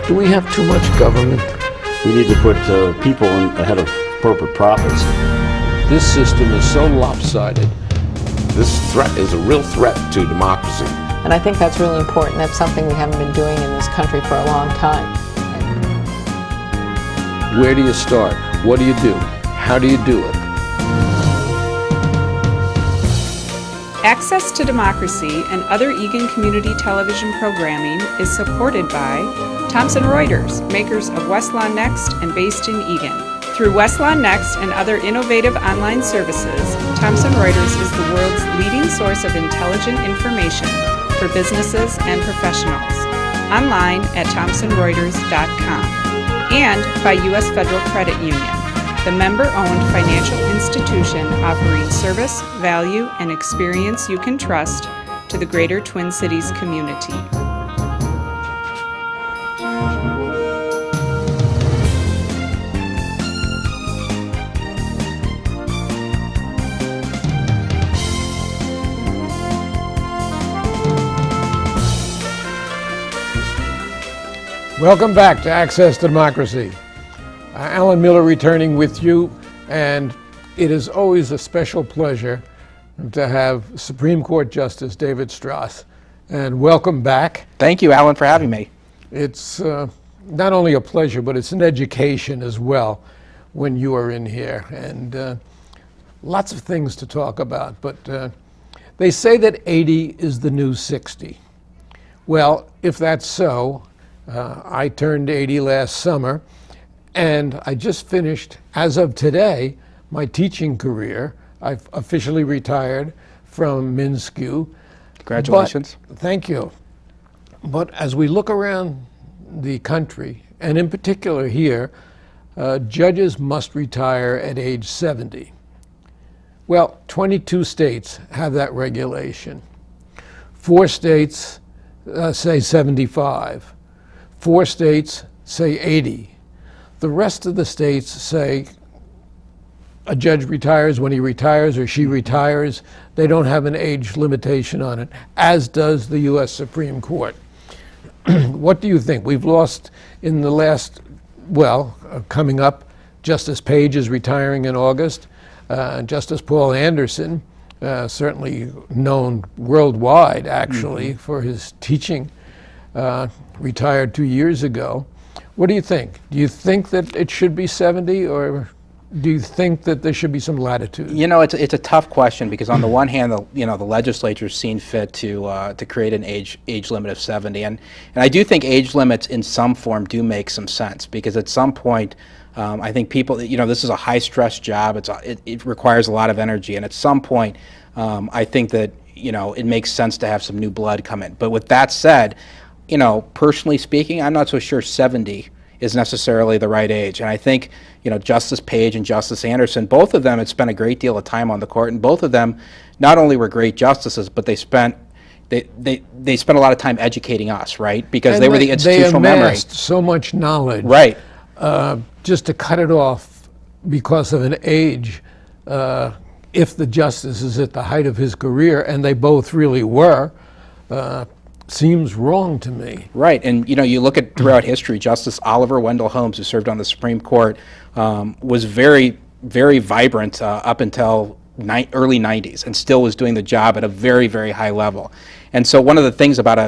Do we have too much government? We need to put people ahead of corporate profits. This system is so lopsided. This threat is a real threat to democracy. And I think that's really important. That's something we haven't been doing in this country for a long time. Where do you start? What do you do? How do you do it? Access to Democracy and other Eagan community television programming is supported by Thomson Reuters, makers of Westlaw Next and based in Eagan. Through Westlaw Next and other innovative online services, Thomson Reuters is the world's leading source of intelligent information for businesses and professionals. Online at thomsonreuters.com. And by U.S. Federal Credit Union, the member-owned financial institution offering service, value, and experience you can trust to the greater Twin Cities community. Welcome back to Access to Democracy. Alan Miller returning with you, and it is always a special pleasure to have Supreme Court Justice David Stras. And welcome back. Thank you, Alan, for having me. It's not only a pleasure, but it's an education as well when you are in here. And lots of things to talk about, but they say that 80 is the new 60. Well, if that's so, I turned 80 last summer, and I just finished, as of today, my teaching career. I've officially retired from MnSCU. Congratulations. Thank you. But as we look around the country, and in particular here, judges must retire at age 70. Well, 22 states have that regulation. 4 states say 75. 4 states say 80. The rest of the states say a judge retires when he retires or she retires. They don't have an age limitation on it, as does the U.S. Supreme Court. What do you think? We've lost in the last, coming up, Justice Page is retiring in August. Justice Paul Anderson, certainly known worldwide, actually, for his teaching, retired 2 years ago. What do you think? Do you think that it should be 70, or do you think that there should be some latitude? You know, it's a tough question, because on the one hand, the legislature's seen fit to create an age limit of 70, and I do think age limits in some form do make some sense, because at some point, I think people, this is a high stress job. It requires a lot of energy, and at some point, I think that it makes sense to have some new blood come in. But with that said, personally speaking, I'm not so sure 70 is necessarily the right age. And I think, Justice Page and Justice Anderson, both of them had spent a great deal of time on the court, and both of them not only were great justices, but they spent a lot of time educating us, right? Because they were the institutional memory. They amassed so much knowledge. Right. Just to cut it off because of an age, if the justice is at the height of his career, and they both really were, seems wrong to me. Right, and you look at throughout history, Justice Oliver Wendell Holmes, who served on the Supreme Court, was very, very vibrant up until early 90s, and still was doing the job at a very, very high level. And so one of the things about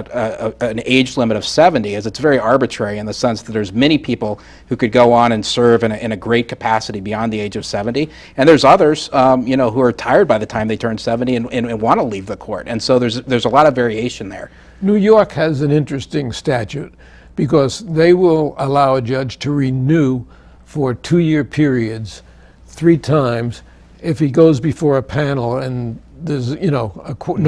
an age limit of 70 is it's very arbitrary, in the sense that there's many people who could go on and serve in a great capacity beyond the age of 70, and there's others who are tired by the time they turn 70 and want to leave the court. And so there's a lot of variation there. New York has an interesting statute, because they will allow a judge to renew for 2-year periods 3 times if he goes before a panel and there's no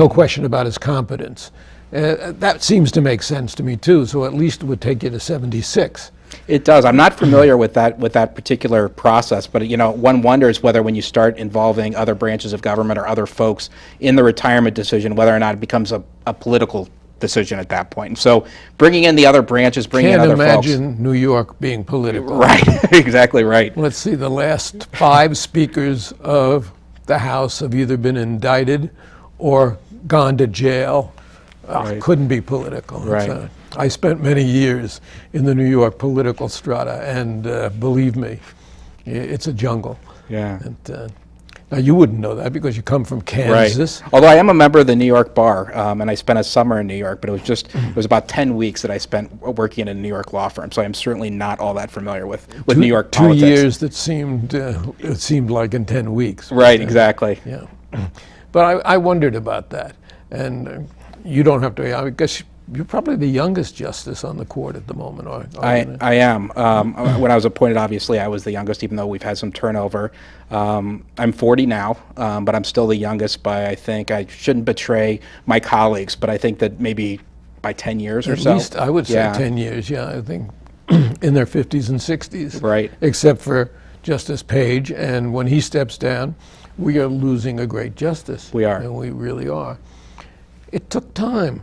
question about his competence. That seems to make sense to me too, so at least it would take you to 76. It does. I'm not familiar with that particular process, but one wonders whether, when you start involving other branches of government or other folks in the retirement decision, whether or not it becomes a political decision at that point. And so bringing in the other branches, bringing in other folks. Can't imagine New York being political. Right, exactly right. Let's see, the last 5 speakers of the House have either been indicted or gone to jail. couldn't be political. Right. I spent many years in the New York political strata, and believe me, it's a jungle. Yeah. And, now, you wouldn't know that because you come from Kansas. Right. Although I am a member of the New York Bar, and I spent a summer in New York, but it was about 10 weeks that I spent working in a New York law firm, so I'm certainly not all that familiar with New York politics. 2 years that seemed, it seemed like in 10 weeks. Right, exactly. Yeah. But I wondered about that. And you don't have to, I guess you're probably the youngest justice on the court at the moment, I am. When I was appointed, obviously, I was the youngest, even though we've had some turnover. I'm 40 now, but I'm still the youngest by, I think, I shouldn't betray my colleagues, but I think that maybe by 10 years or so. At least, I would say Yeah. 10 years, yeah, I think in their 50s and 60s. Right. Except for Justice Page, and when he steps down, we are losing a great justice. We are. And we really are. It took time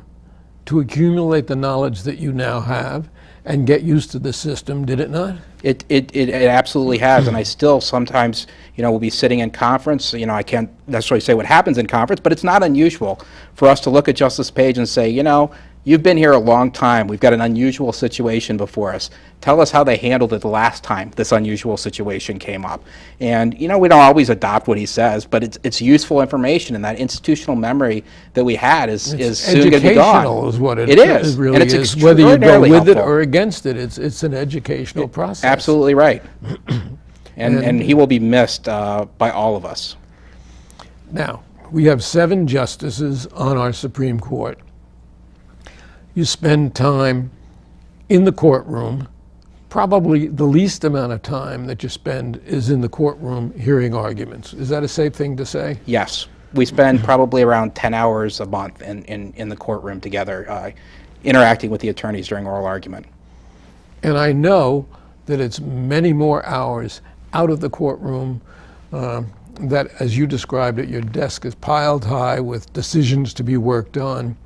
to accumulate the knowledge that you now have and get used to the system, did it not? It absolutely has, and I still sometimes, will be sitting in conference. I can't necessarily say what happens in conference, but it's not unusual for us to look at Justice Page and say, you've been here a long time. We've got an unusual situation before us. Tell us how they handled it the last time this unusual situation came up. And, we don't always adopt what he says, but it's useful information, and that institutional memory that we had is soon going to be gone. Educational is what it is. It really And it's is. Whether you go extraordinarily with it helpful. or against it, it's an educational process. Absolutely right. And he will be missed by all of us. Now, we have 7 justices on our Supreme Court. You spend time in the courtroom. Probably the least amount of time that you spend is in the courtroom hearing arguments. Is that a safe thing to say? Yes. We spend probably around 10 hours a month in the courtroom together, interacting with the attorneys during oral argument. And I know that it's many more hours out of the courtroom that, as you described it, your desk is piled high with decisions to be worked on.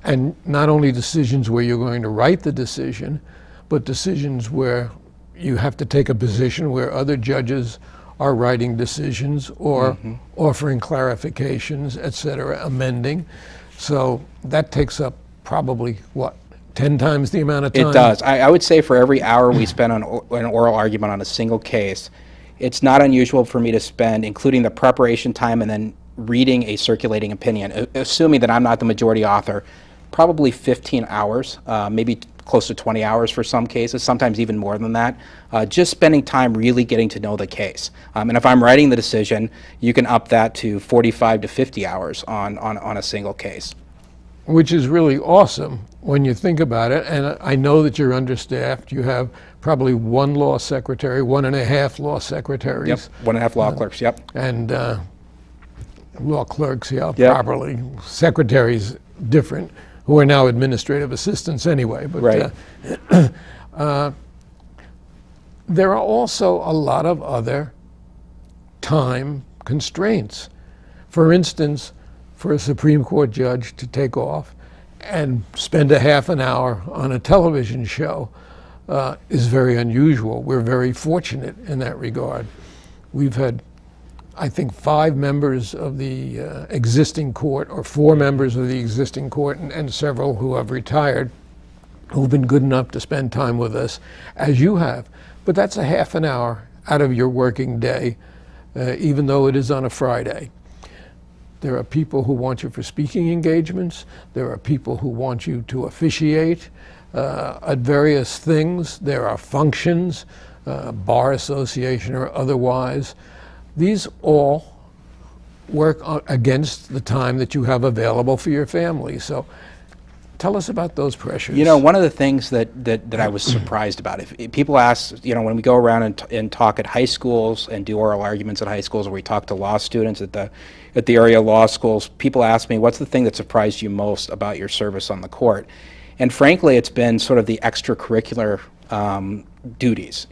And not only decisions where you're going to write the decision, but decisions where you have to take a position where other judges are writing decisions or offering clarifications, et cetera, amending. So that takes up probably, 10 times the amount of time? It does. I would say for every hour we spend on an oral argument on a single case, it's not unusual for me to spend, including the preparation time and then reading a circulating opinion, assuming that I'm not the majority author, probably 15 hours, maybe close to 20 hours for some cases, sometimes even more than that, just spending time really getting to know the case. And if I'm writing the decision, you can up that to 45 to 50 hours on a single case. Which is really awesome when you think about it. And I know that you're understaffed. You have probably 1 law secretary, 1.5 law secretaries. Yep, 1.5 law clerks, yep. And law clerks, Yep. properly. Secretaries, different, who are now administrative assistants anyway. But Right. there are also a lot of other time constraints. For instance, for a Supreme Court judge to take off and spend a half an hour on a television show is very unusual. We're very fortunate in that regard. We've had, I think, 5 members of the existing court, or 4 members of the existing court, and several who have retired, who've been good enough to spend time with us, as you have. But that's a half an hour out of your working day, even though it is on a Friday. There are people who want you for speaking engagements. There are people who want you to officiate at various things. There are functions, bar association or otherwise. These all work against the time that you have available for your family. So tell us about those pressures. One of the things that I was surprised about, if people ask, when we go around and talk at high schools and do oral arguments at high schools, or we talk to law students at the area law schools, people ask me, what's the thing that surprised you most about your service on the court? And frankly, it's been sort of the extracurricular duties,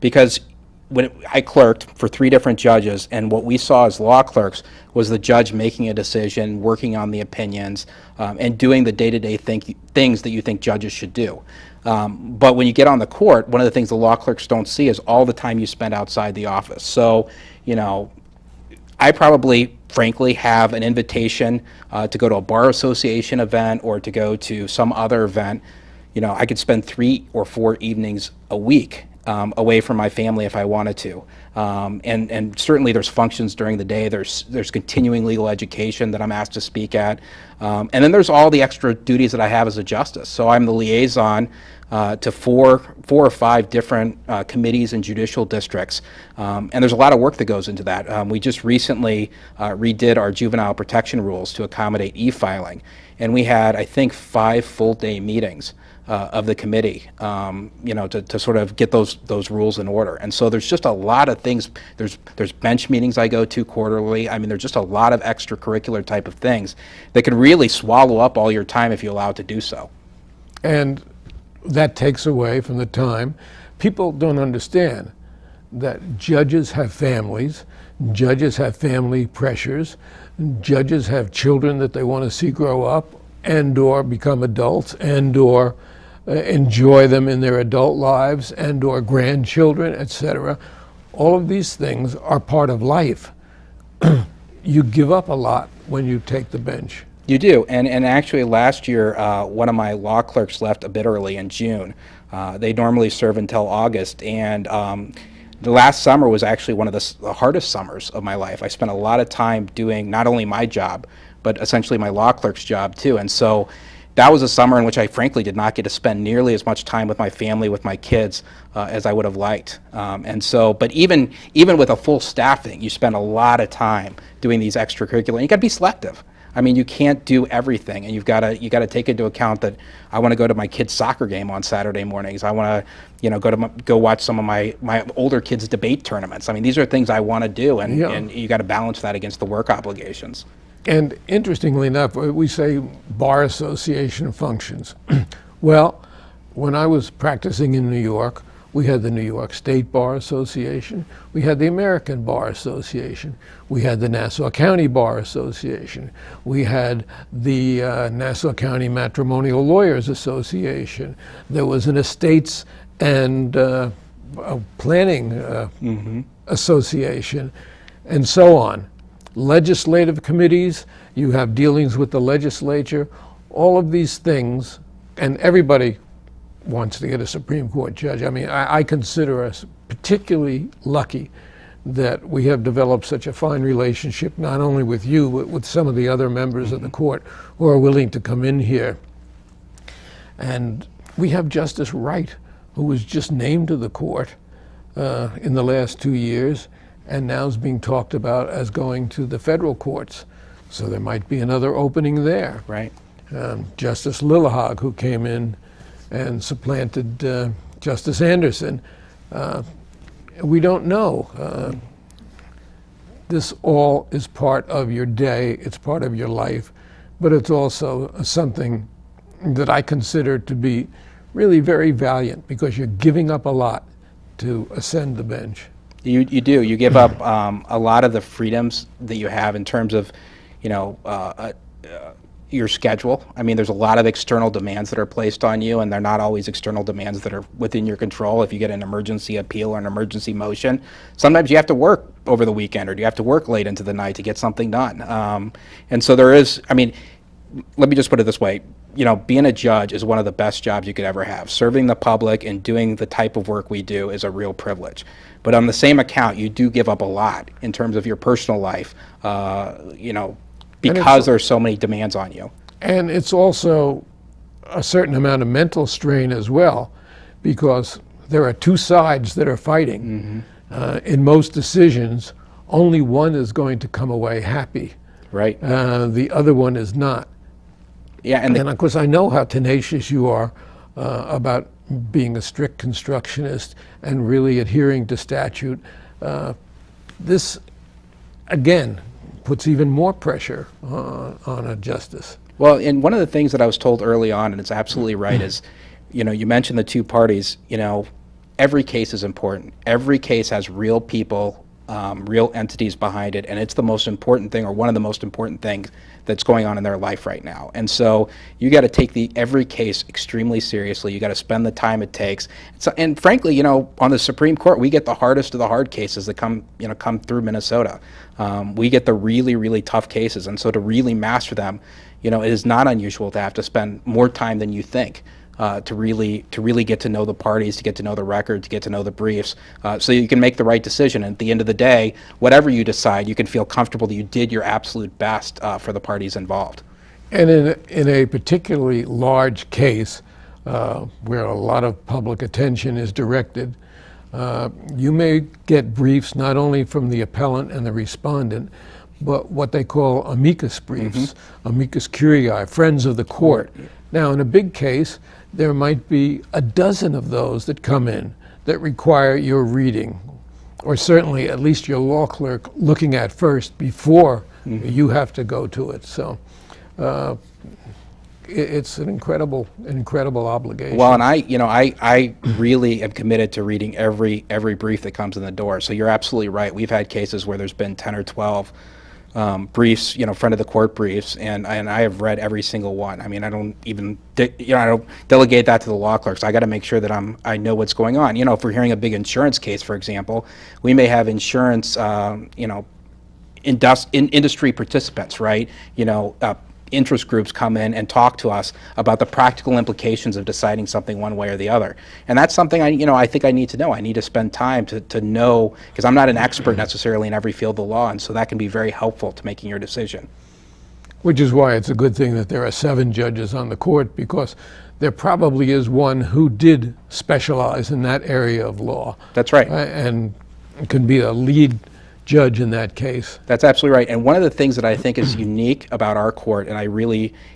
because when I clerked for 3 different judges, and what we saw as law clerks was the judge making a decision, working on the opinions, and doing the day-to-day things that you think judges should do. But when you get on the court, one of the things the law clerks don't see is all the time you spend outside the office. So, I probably frankly have an invitation to go to a bar association event or to go to some other event, I could spend 3 or 4 evenings a week away from my family if I wanted to. And certainly there's functions during the day. There's continuing legal education that I'm asked to speak at. And then there's all the extra duties that I have as a justice. So I'm the liaison to four or five different committees and judicial districts. And there's a lot of work that goes into that. We just recently redid our juvenile protection rules to accommodate e-filing. And we had, I think, 5 full-day meetings of the committee, to sort of get those rules in order. And so there's just a lot of things. There's bench meetings I go to quarterly. I mean, there's just a lot of extracurricular type of things that can really swallow up all your time if you allow it to do so. And that takes away from the time. People don't understand that judges have families, judges have family pressures, judges have children that they want to see grow up and or become adults and or enjoy them in their adult lives and or grandchildren, etc. All of these things are part of life. You give up a lot when you take the bench. You do, and actually last year, one of my law clerks left a bit early in June. They normally serve until August, and the last summer was actually one of the hardest summers of my life. I spent a lot of time doing not only my job, but essentially my law clerk's job too, and so that was a summer in which I frankly did not get to spend nearly as much time with my family, with my kids, as I would have liked. And so, but even with a full staffing, you spend a lot of time doing these extracurricular, and you got to be selective. I mean, you can't do everything, and you got to take into account that I want to go to my kid's soccer game on Saturday mornings. I want to, go watch some of my older kids' debate tournaments. I mean, these are things I want to do, and you got to balance that against the work obligations. And interestingly enough, we say bar association functions. Well, when I was practicing in New York, we had the New York State Bar Association, we had the American Bar Association, we had the Nassau County Bar Association, we had the Nassau County Matrimonial Lawyers Association, there was an Estates and Planning Association, and so on. Legislative committees, you have dealings with the legislature, all of these things, and everybody wants to get a Supreme Court judge. I mean, I consider us particularly lucky that we have developed such a fine relationship, not only with you, but with some of the other members of the court who are willing to come in here. And we have Justice Wright, who was just named to the court in the last 2 years, and now is being talked about as going to the federal courts. So there might be another opening there. Right. Justice Lillehag, who came in and supplanted Justice Anderson. We don't know. This all is part of your day, it's part of your life, but it's also something that I consider to be really very valiant, because you're giving up a lot to ascend the bench. You do. You give up a lot of the freedoms that you have in terms of, your schedule. I mean, there's a lot of external demands that are placed on you, and they're not always external demands that are within your control. If you get an emergency appeal or an emergency motion, sometimes you have to work over the weekend, or you have to work late into the night to get something done. And so there is, I mean, let me just put it this way. Being a judge is one of the best jobs you could ever have. Serving the public and doing the type of work we do is a real privilege. But on the same account, you do give up a lot in terms of your personal life, because there's so many demands on you. And it's also a certain amount of mental strain as well, because there are two sides that are fighting. In most decisions, only one is going to come away happy. Right. The other one is not. Yeah, and of course, I know how tenacious you are about being a strict constructionist and really adhering to statute. This, again, puts even more pressure on a justice. Well, and one of the things that I was told early on, and it's absolutely right, is, you mentioned the two parties, every case is important. Every case has real people, real entities behind it, and it's the most important thing, or one of the most important things that's going on in their life right now. And so you got to take every case extremely seriously. You got to spend the time it takes. So, and frankly, on the Supreme Court, we get the hardest of the hard cases that come through Minnesota. We get the really, really tough cases, and so to really master them, it is not unusual to have to spend more time than you think. To really get to know the parties, to get to know the record, to get to know the briefs, so you can make the right decision. And at the end of the day, whatever you decide, you can feel comfortable that you did your absolute best for the parties involved. And in a particularly large case where a lot of public attention is directed, you may get briefs not only from the appellant and the respondent, but what they call amicus briefs, amicus curiae, friends of the court. Now, in a big case, there might be a dozen of those that come in that require your reading, or certainly at least your law clerk looking at first before you have to go to it. So it's an incredible obligation. Well, and I really am committed to reading every brief that comes in the door. So you're absolutely right. We've had cases where there's been 10 or 12 briefs, front of the court briefs, and I have read every single one. I mean, I don't even, I don't delegate that to the law clerks. I got to make sure that I know what's going on. If we're hearing a big insurance case, for example, we may have insurance, industry participants, right? Interest groups come in and talk to us about the practical implications of deciding something one way or the other. And that's something I think I need to know. I need to spend time to know, because I'm not an expert necessarily in every field of the law, and so that can be very helpful to making your decision. Which is why it's a good thing that there are 7 judges on the court, because there probably is one who did specialize in that area of law. That's right. And can be a lead judge in that case. That's absolutely right. And one of the things that I think is unique about our court, and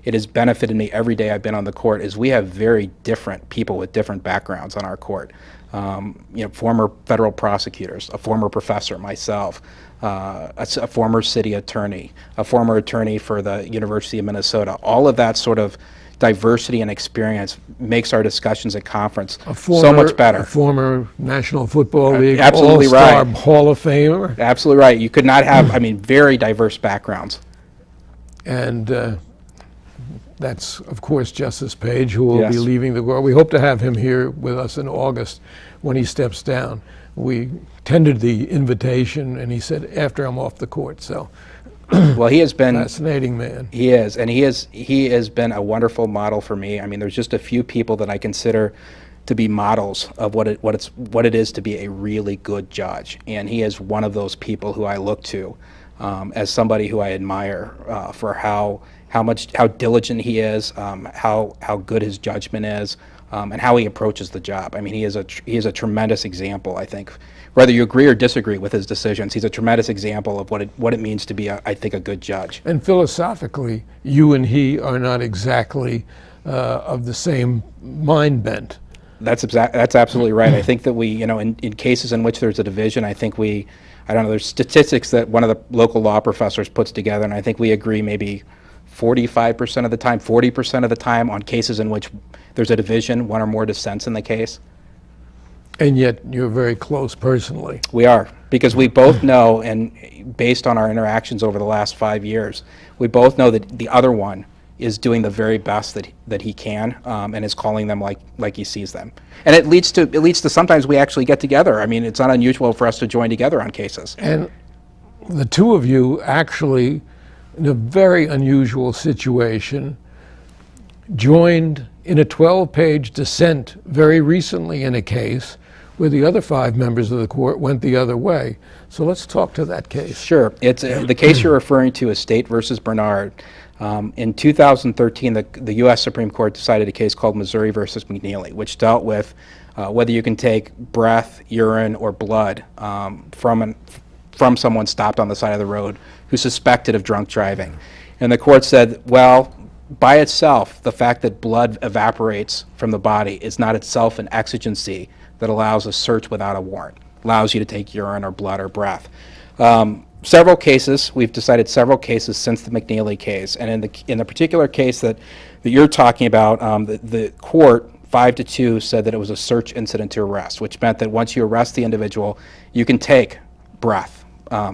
it has benefited me every day I've been on the court, is we have very different people with different backgrounds on our court. Former federal prosecutors, a former professor, myself, a former city attorney, a former attorney for the University of Minnesota. All of that sort of diversity and experience makes our discussions at conference so much better. A former National Football League Absolutely All-Star right. Hall of Famer. Absolutely right. You could not have, very diverse backgrounds. And that's, of course, Justice Page, who will Yes. be leaving the court. We hope to have him here with us in August when he steps down. We tendered the invitation, and he said, after I'm off the court. So, Well, he has been fascinating man. He is, and he has been a wonderful model for me. I mean, there's just a few people that I consider to be models of what it is to be a really good judge, and he is one of those people who I look to as somebody who I admire for how diligent he is, how good his judgment is, and how he approaches the job. I mean, he is a tremendous example, I think. Whether you agree or disagree with his decisions, he's a tremendous example of what it means to be, I think, a good judge. And philosophically, you and he are not exactly of the same mind bent. That's absolutely right. I think that we, in cases in which there's a division, I think there's statistics that one of the local law professors puts together, and I think we agree maybe 45% of the time, 40% of the time on cases in which there's a division, one or more dissents in the case. And yet you're very close personally. We are, because we both know, and based on our interactions over the last 5 years, we both know that the other one is doing the very best that he can, and is calling them like he sees them. And it leads to sometimes we actually get together. I mean, it's not unusual for us to join together on cases. And the two of you actually, in a very unusual situation, joined in a 12-page dissent very recently in a case where the other 5 members of the court went the other way. So let's talk to that case. Sure. It's the case you're referring to is State versus Bernard. In 2013, the U.S. Supreme Court decided a case called Missouri versus McNeely, which dealt with whether you can take breath, urine, or blood from someone stopped on the side of the road who's suspected of drunk driving. And the court said, well, by itself, the fact that blood evaporates from the body is not itself an exigency that allows a search without a warrant, allows you to take urine or blood or breath. Several cases, we've decided several cases since the McNeely case, and in the particular case that you're talking about, the court 5-2 said that it was a search incident to arrest, which meant that once you arrest the individual, you can take breath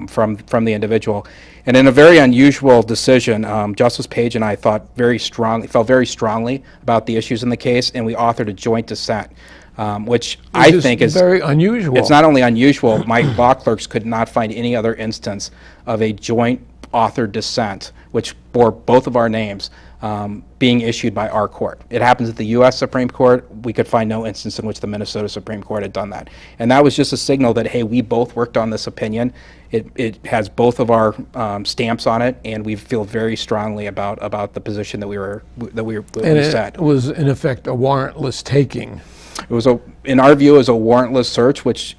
from the individual. And in a very unusual decision, Justice Page and I felt very strongly about the issues in the case, and we authored a joint dissent, which I think is very unusual. It's not only unusual, my law clerks could not find any other instance of a joint authored dissent, which bore both of our names, being issued by our court. It happens at the U.S. Supreme Court. We could find no instance in which the Minnesota Supreme Court had done that. And that was just a signal that, hey, we both worked on this opinion. It has both of our stamps on it, and we feel very strongly about the position that we set. It was, in effect, a warrantless taking. It was in our view, it was a warrantless search, which,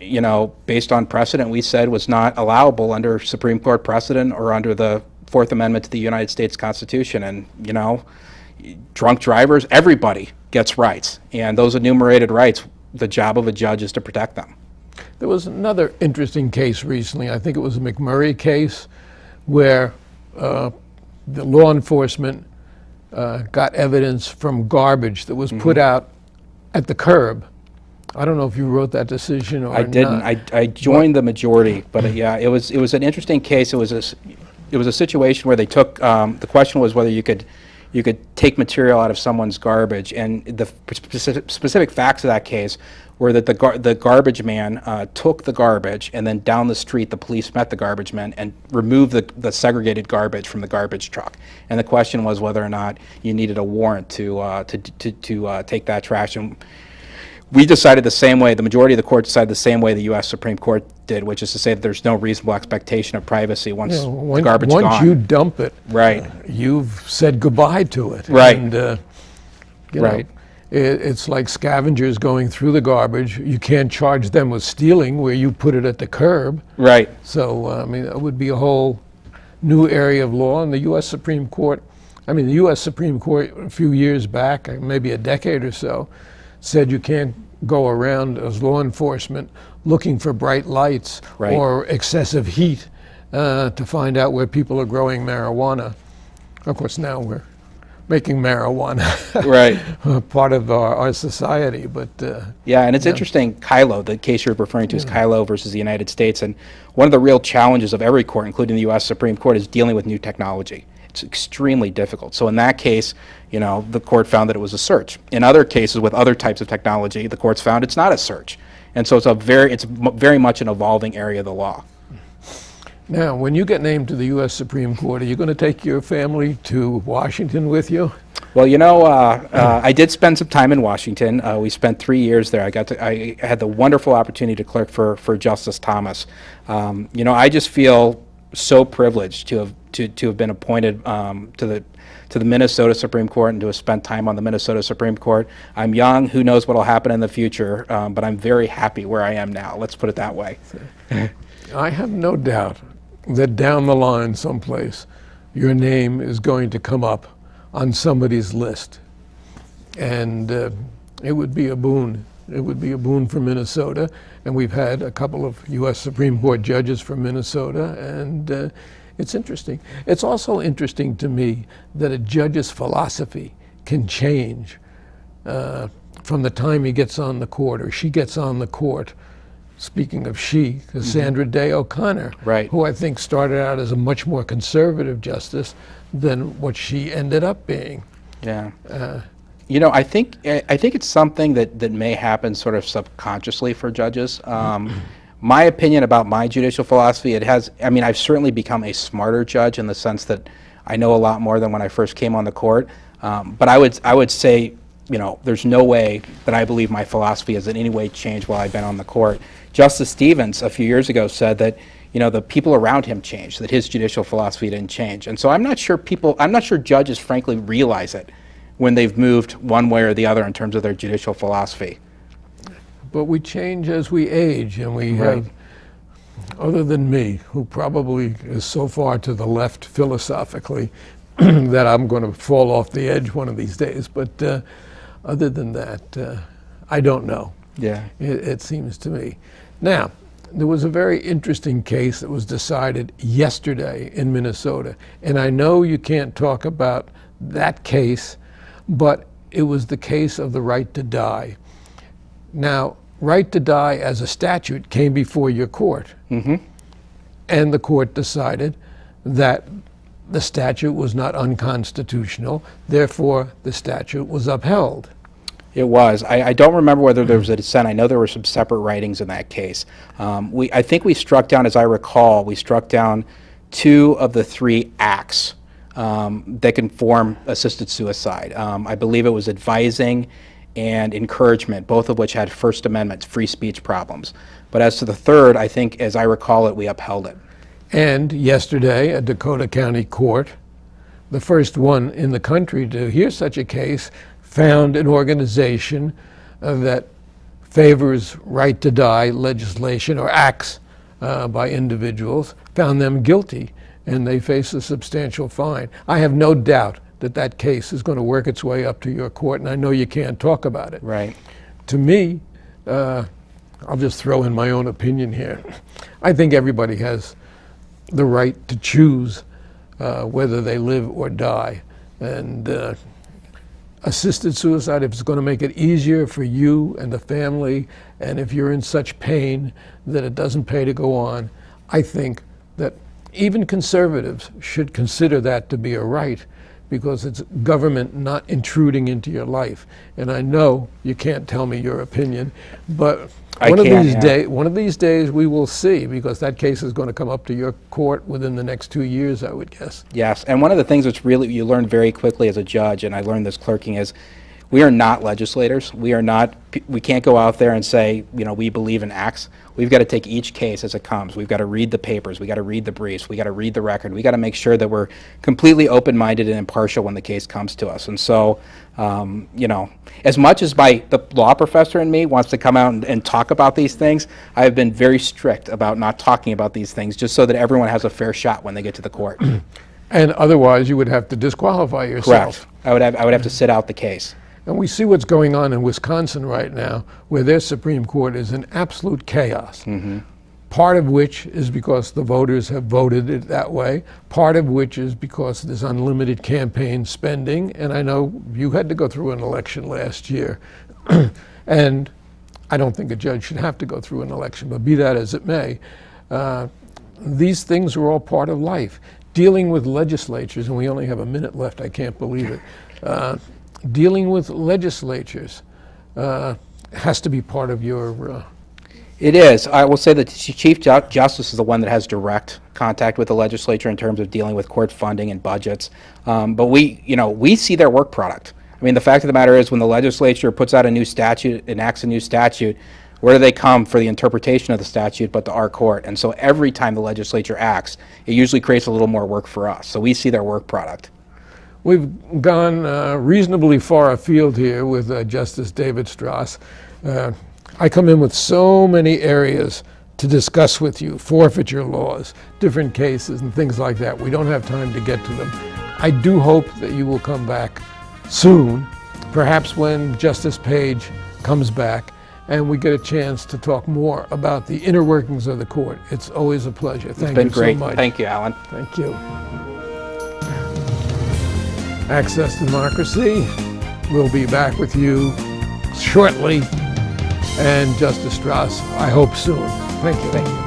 based on precedent, we said was not allowable under Supreme Court precedent or under the Fourth Amendment to the United States Constitution. And, drunk drivers, everybody gets rights. And those enumerated rights, the job of a judge is to protect them. There was another interesting case recently. I think it was a McMurray case where the law enforcement got evidence from garbage that was put out at the curb. I don't know if you wrote that decision or not. I didn't. I joined the majority, but yeah, it was an interesting case. It was a situation where they took the question was whether you could take material out of someone's garbage, and the specific facts of that case were that the garbage man took the garbage, and then down the street the police met the garbage man and removed the segregated garbage from the garbage truck. And the question was whether or not you needed a warrant to take that trash. And we decided the same way. The majority of the court decided the same way the U.S. Supreme Court did, which is to say that there's no reasonable expectation of privacy once the garbage is gone. Once you dump it, right, you've said goodbye to it. Right. And, right. It's like scavengers going through the garbage. You can't charge them with stealing where you put it at the curb. Right. So, it would be a whole new area of law. And the U.S. Supreme Court, the U.S. Supreme Court a few years back, maybe a decade or so, said you can't go around as law enforcement looking for bright lights or excessive heat to find out where people are growing marijuana. Of course, now we're making marijuana part of our society, but yeah, and it's interesting. Kylo, the case you're referring to, is Kylo versus the United States, and one of the real challenges of every court, including the U.S. Supreme Court, is dealing with new technology. It's extremely difficult. So in that case, the court found that it was a search. In other cases with other types of technology, the courts found it's not a search, and so it's very much an evolving area of the law. Now, when you get named to the U.S. Supreme Court, are you going to take your family to Washington with you? Well, I did spend some time in Washington. We spent 3 years there. I had the wonderful opportunity to clerk for Justice Thomas. I just feel so privileged to have been appointed to the Minnesota Supreme Court and to have spent time on the Minnesota Supreme Court. I'm young. Who knows what will happen in the future? But I'm very happy where I am now. Let's put it that way. I have no doubt that down the line someplace, your name is going to come up on somebody's list. And it would be a boon. It would be a boon for Minnesota. And we've had a couple of U.S. Supreme Court judges from Minnesota, and it's interesting. It's also interesting to me that a judge's philosophy can change from the time he gets on the court or she gets on the court. Speaking of she, Cassandra Day O'Connor, who I think started out as a much more conservative justice than what she ended up being. Yeah. I think it's something that may happen sort of subconsciously for judges. My opinion about my judicial philosophy, I've certainly become a smarter judge in the sense that I know a lot more than when I first came on the court. But I would say, there's no way that I believe my philosophy has in any way changed while I've been on the court. Justice Stevens a few years ago said that the people around him changed, that his judicial philosophy didn't change. And so I'm not sure judges frankly realize it when they've moved one way or the other in terms of their judicial philosophy. But we change as we age, and we have, other than me, who probably is so far to the left philosophically that I'm going to fall off the edge one of these days. But other than that, I don't know. Yeah. It seems to me. Now, there was a very interesting case that was decided yesterday in Minnesota. And I know you can't talk about that case, but it was the case of the right to die. Now, right to die as a statute came before your court. And the court decided that the statute was not unconstitutional, therefore the statute was upheld. It was. I don't remember whether there was a dissent. I know there were some separate writings in that case. I think we struck down, as I recall, we struck down 2 of the 3 acts that can form assisted suicide. I believe it was advising and encouragement, both of which had First Amendment free speech problems. But as to the third, I think, as I recall it, we upheld it. And yesterday, a Dakota County court, the first one in the country to hear such a case, found an organization that favors right to die legislation or acts by individuals, found them guilty, and they face a substantial fine. I have no doubt that that case is going to work its way up to your court, and I know you can't talk about it. Right. To me, I'll just throw in my own opinion here. I think everybody has the right to choose whether they live or die. And assisted suicide, if it's going to make it easier for you and the family, and if you're in such pain that it doesn't pay to go on, I think that even conservatives should consider that to be a right, because it's government not intruding into your life. And I know you can't tell me your opinion, but one of these days we will see, because that case is going to come up to your court within the next 2 years, I would guess. Yes, and one of the things that's really, you learn very quickly as a judge, and I learned this clerking, is we are not legislators. We can't go out there and say, we believe in acts. We've got to take each case as it comes. We've got to read the papers. We've got to read the briefs. We've got to read the record. We've got to make sure that we're completely open-minded and impartial when the case comes to us. And so, as much as the law professor in me wants to come out and talk about these things, I have been very strict about not talking about these things, just so that everyone has a fair shot when they get to the court. And otherwise, you would have to disqualify yourself. Correct. I would have to sit out the case. And we see what's going on in Wisconsin right now, where their Supreme Court is in absolute chaos. Mm-hmm. Part of which is because the voters have voted it that way. Part of which is because there's unlimited campaign spending. And I know you had to go through an election last year. And I don't think a judge should have to go through an election, but be that as it may, these things are all part of life. Dealing with legislatures, and we only have a minute left, I can't believe it. Dealing with legislatures has to be part of your... It is. I will say that the Chief Justice is the one that has direct contact with the legislature in terms of dealing with court funding and budgets. But we see their work product. I mean, the fact of the matter is, when the legislature puts out a new statute, enacts a new statute, where do they come for the interpretation of the statute but to our court? And so every time the legislature acts, it usually creates a little more work for us. So we see their work product. We've gone reasonably far afield here with Justice David Stras. I come in with so many areas to discuss with you, forfeiture laws, different cases and things like that. We don't have time to get to them. I do hope that you will come back soon, perhaps when Justice Page comes back, and we get a chance to talk more about the inner workings of the court. It's always a pleasure. Thank you so much. Thank you, Alan. Thank you. Access Democracy. We'll be back with you shortly. And Justice Stras, I hope soon. Thank you.